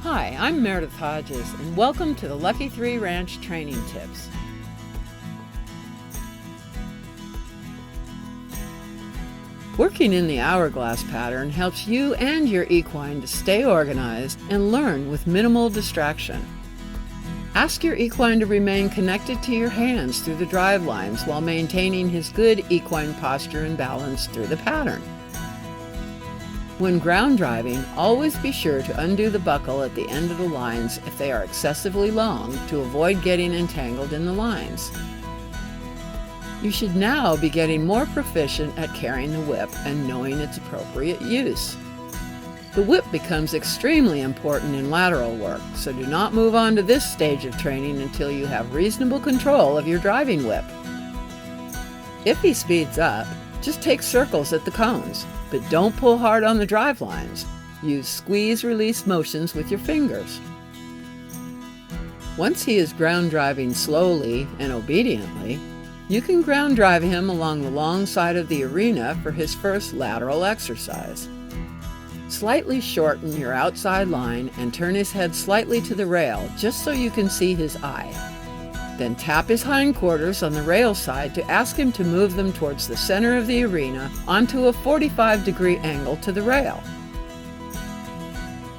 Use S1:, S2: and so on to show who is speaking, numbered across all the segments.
S1: Hi, I'm Meredith Hodges, and welcome to the Lucky 3 Ranch Training Tips. Working in the hourglass pattern helps you and your equine to stay organized and learn with minimal distraction. Ask your equine to remain connected to your hands through the drive lines while maintaining his good equine posture and balance through the pattern. When ground driving, always be sure to undo the buckle at the end of the lines if they are excessively long to avoid getting entangled in the lines. You should now be getting more proficient at carrying the whip and knowing its appropriate use. The whip becomes extremely important in lateral work, so do not move on to this stage of training until you have reasonable control of your driving whip. If he speeds up, just take circles at the cones, but don't pull hard on the drive lines. Use squeeze-release motions with your fingers. Once he is ground driving slowly and obediently, you can ground drive him along the long side of the arena for his first lateral exercise. Slightly shorten your outside line and turn his head slightly to the rail just so you can see his eye. Then tap his hindquarters on the rail side to ask him to move them towards the center of the arena onto a 45-degree angle to the rail.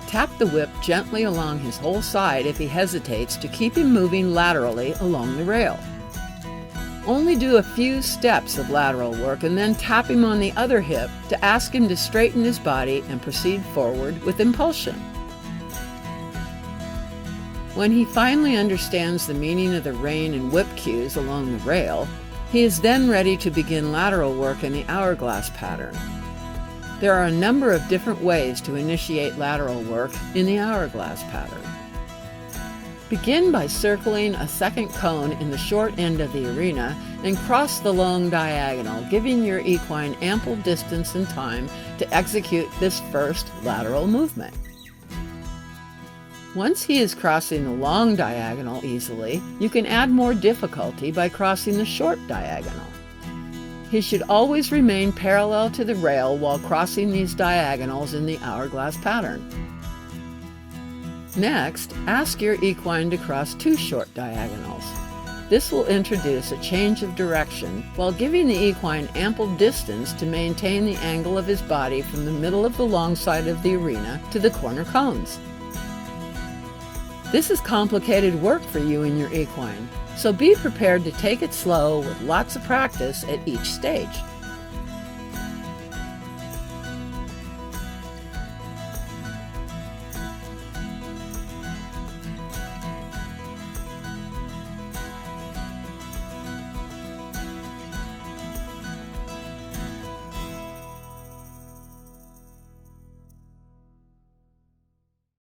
S1: Tap the whip gently along his whole side if he hesitates to keep him moving laterally along the rail. Only do a few steps of lateral work and then tap him on the other hip to ask him to straighten his body and proceed forward with impulsion. When he finally understands the meaning of the rein and whip cues along the rail, he is then ready to begin lateral work in the hourglass pattern. There are a number of different ways to initiate lateral work in the hourglass pattern. Begin by circling a second cone in the short end of the arena and cross the long diagonal, giving your equine ample distance and time to execute this first lateral movement. Once he is crossing the long diagonal easily, you can add more difficulty by crossing the short diagonal. He should always remain parallel to the rail while crossing these diagonals in the hourglass pattern. Next, ask your equine to cross two short diagonals. This will introduce a change of direction while giving the equine ample distance to maintain the angle of his body from the middle of the long side of the arena to the corner cones. This is complicated work for you and your equine, so be prepared to take it slow with lots of practice at each stage.